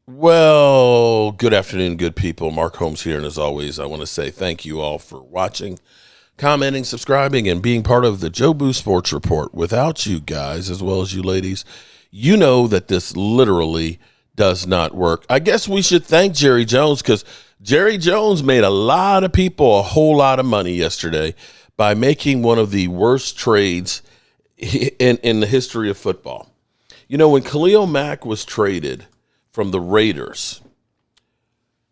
Well, good afternoon, good people. Mark Holmes here, and as always, I want to say thank you all for watching, commenting, subscribing, and being part of the Joe Boo Sports Report. Without you guys, as well as you ladies, you know that this literally does not work. I guess we should thank Jerry Jones, because Jerry Jones made a lot of people a whole lot of money yesterday by making one of the worst trades in the history of football. You know, when Khalil Mack was traded from the Raiders,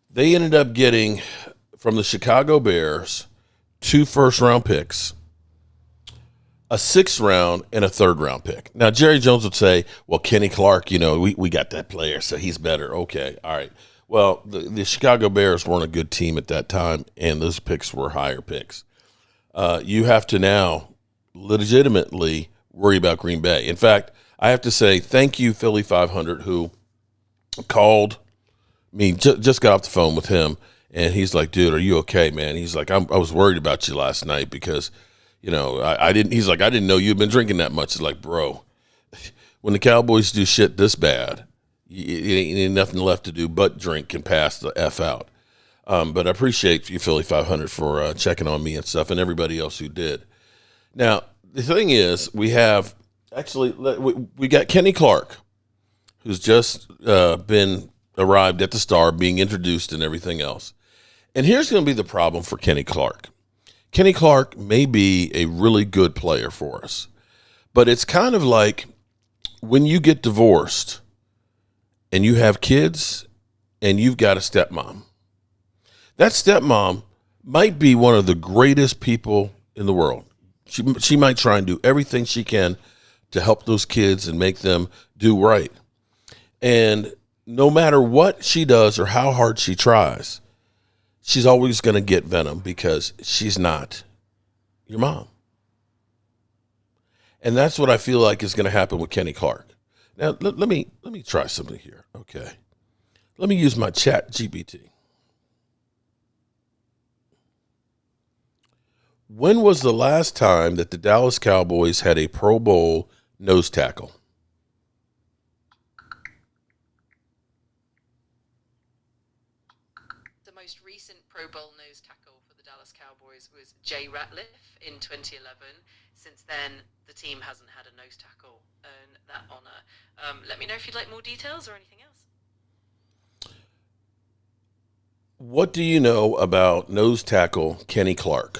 they ended up getting from the Chicago Bears 2 first-round picks, a 6th round, and a 3rd-round pick. Now, Jerry Jones would say, well, Kenny Clark, we got that player, so he's better. Okay, all right. Well, the Chicago Bears weren't a good team at that time, and those picks were higher picks. You have to now legitimately worry about Green Bay. In fact, I have to say thank you, Philly 500, who called me, just got off the phone with him, and he's like, dude, are you okay, man? He's like, I was worried about you last night because, I didn't, he's like, I didn't know you'd been drinking that much. It's like, bro, when the Cowboys do shit this bad, you ain't nothing left to do but drink and pass the F out. But I appreciate you, Philly 500, for checking on me and stuff, and everybody else who did. Now, the thing is, we got Kenny Clark, who's just been arrived at the Star, being introduced and everything else. And here's going to be the problem for Kenny Clark. Kenny Clark may be a really good player for us, but it's kind of like when you get divorced and you have kids and you've got a stepmom. That stepmom might be one of the greatest people in the world. She might try and do everything she can to help those kids and make them do right. And no matter what she does or how hard she tries, she's always going to get venom because she's not your mom. And that's what I feel like is going to happen with Kenny Clark. Now, let me try something here, okay? Let me use my chat GPT. When was the last time that the Dallas Cowboys had a Pro Bowl nose tackle? The most recent Pro Bowl nose tackle for the Dallas Cowboys was Jay Ratliff in 2011. Since then, the team hasn't had a nose tackle earn that honor. Let me know if you'd like more details or anything else. What do you know about nose tackle Kenny Clark?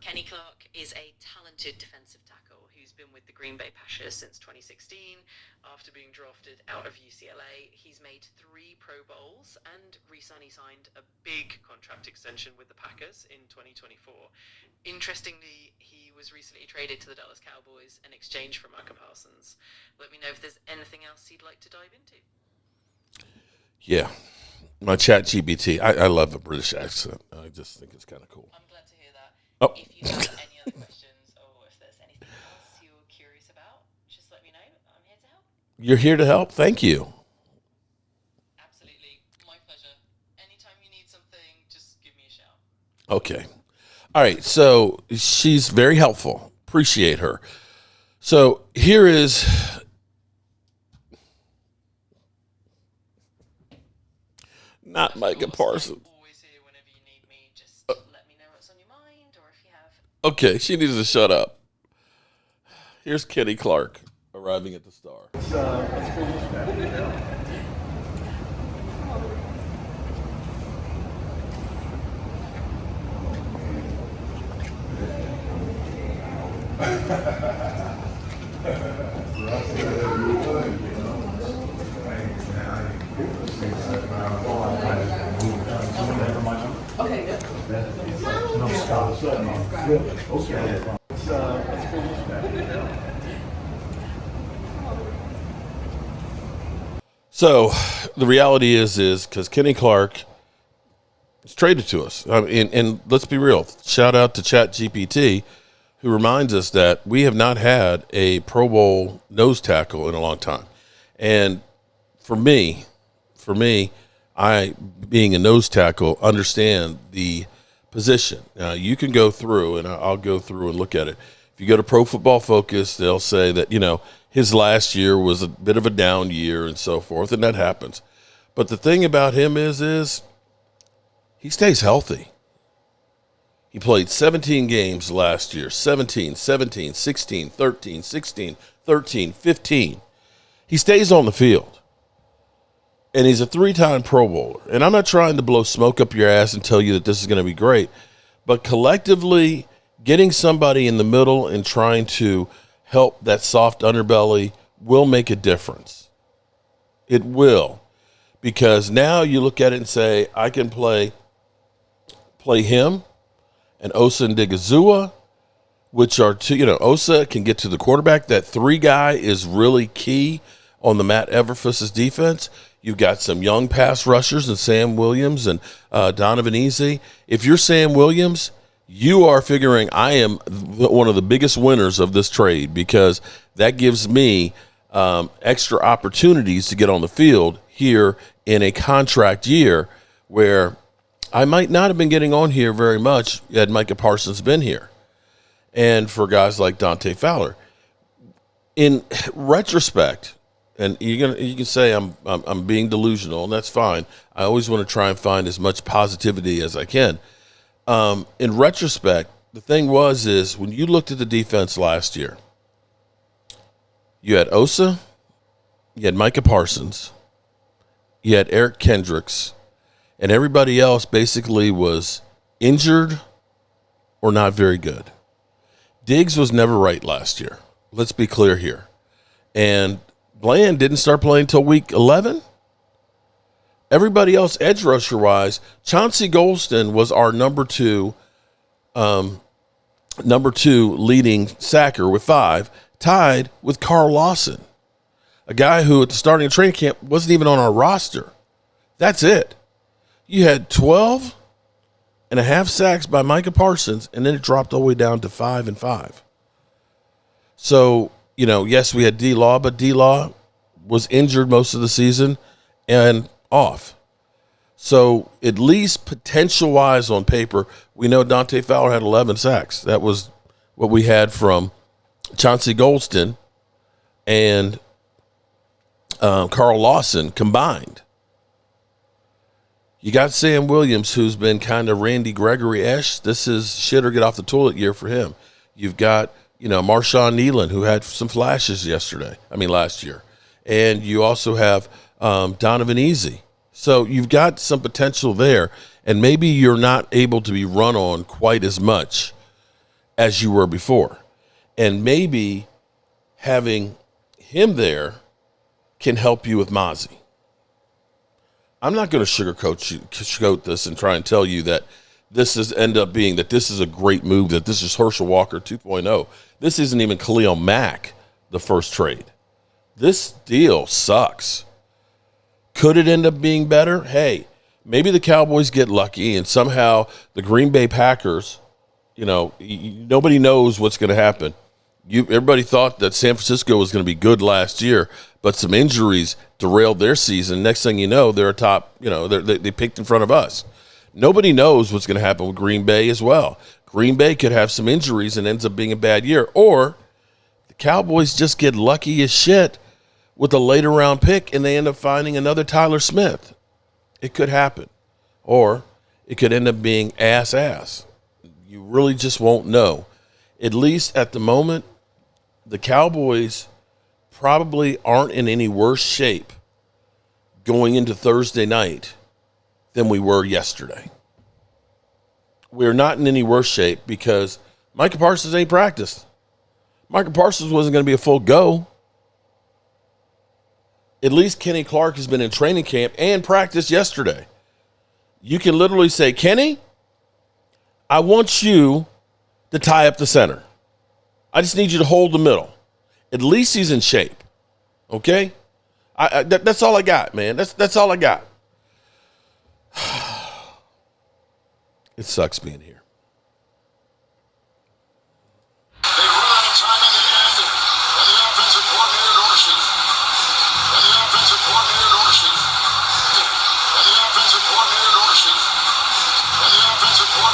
Kenny Clark is a talented defensive tackle who's been with the Green Bay Packers since 2016. After being drafted out of UCLA, he's made 3 Pro Bowls and recently signed a big contract extension with the Packers in 2024. Interestingly, he was recently traded to the Dallas Cowboys in exchange for Micah Parsons. Let me know if there's anything else you'd like to dive into. Yeah, my chat GPT. I love a British accent. I just think it's kind of cool. I'm glad to hear that. Oh. If you have any other questions or if there's anything else you're curious about, just let me know. I'm here to help. You're here to help? Thank you. Absolutely. My pleasure. Anytime you need something, just give me a shout. Okay. All right. So she's very helpful. Appreciate her. So here is not Micah Parsons. Always here whenever you need me. Just let me know what's on your mind or if you have. Okay, she needs to shut up. Here's Kenny Clark arriving at the Star. So the reality is because Kenny Clark is traded to us. And let's be real. Shout out to ChatGPT, who reminds us that we have not had a Pro Bowl nose tackle in a long time. And for me, I, being a nose tackle, understand the position. Now, you can go through, and I'll go through and look at it. If you go to Pro Football Focus, they'll say that, his last year was a bit of a down year and so forth, and that happens. But the thing about him is he stays healthy. He played 17 games last year, 17, 17, 16, 13, 16, 13, 15. He stays on the field. And he's a 3-time Pro Bowler. And I'm not trying to blow smoke up your ass and tell you that this is going to be great. But collectively, getting somebody in the middle and trying to help that soft underbelly will make a difference. It will. Because now you look at it and say, I can play him and Osa and Digazua, which are two, Osa can get to the quarterback. That 3 guy is really key on the Matt Everfuss's defense. You've got some young pass rushers and Sam Williams and Donovan Easy. If you're Sam Williams, you are figuring I am one of the biggest winners of this trade, because that gives me extra opportunities to get on the field here in a contract year where I might not have been getting on here very much had Micah Parsons been here. And for guys like Dante Fowler, in retrospect, and you can say I'm being delusional, and that's fine. I always want to try and find as much positivity as I can. In retrospect, the thing is when you looked at the defense last year, you had Osa, you had Micah Parsons, you had Eric Kendricks, and everybody else basically was injured or not very good. Diggs was never right last year. Let's be clear here. And Bland didn't start playing until week 11. Everybody else, edge rusher-wise, Chauncey Golston was our number two leading sacker with 5, tied with Carl Lawson, a guy who at the starting of training camp wasn't even on our roster. That's it. You had 12 and a half sacks by Micah Parsons, and then it dropped all the way down to 5 and 5. So, yes, we had D-Law, but D-Law was injured most of the season and off. So at least potential-wise on paper, we know Dante Fowler had 11 sacks. That was what we had from Chauncey Golston and Carl Lawson combined. You got Sam Williams, who's been kind of Randy Gregory-esque. This is shit or get off the toilet year for him. You've got, Marshawn Nealon, who had some flashes last year. And you also have Donovan Easy. So you've got some potential there. And maybe you're not able to be run on quite as much as you were before. And maybe having him there can help you with Mozzie. I'm not going to sugarcoat this and try and tell you that this is a great move, that this is Herschel Walker 2.0. This isn't even Khalil Mack, the first trade. This deal sucks. Could it end up being better? Hey, maybe the Cowboys get lucky and somehow the Green Bay Packers, nobody knows what's going to happen. Everybody thought that San Francisco was going to be good last year, but some injuries derailed their season. Next thing you know, they're atop, they picked in front of us. Nobody knows what's going to happen with Green Bay as well. Green Bay could have some injuries and ends up being a bad year. Or the Cowboys just get lucky as shit with a later round pick and they end up finding another Tyler Smith. It could happen. Or it could end up being ass. You really just won't know. At least at the moment, the Cowboys probably aren't in any worse shape going into Thursday night than we were yesterday. We're not in any worse shape because Micah Parsons ain't practiced. Micah Parsons wasn't going to be a full go. At least Kenny Clark has been in training camp and practiced yesterday. You can literally say, Kenny, I want you to tie up the center. I just need you to hold the middle. At least he's in shape. Okay? That's all I got, man. That's all I got. It sucks being here.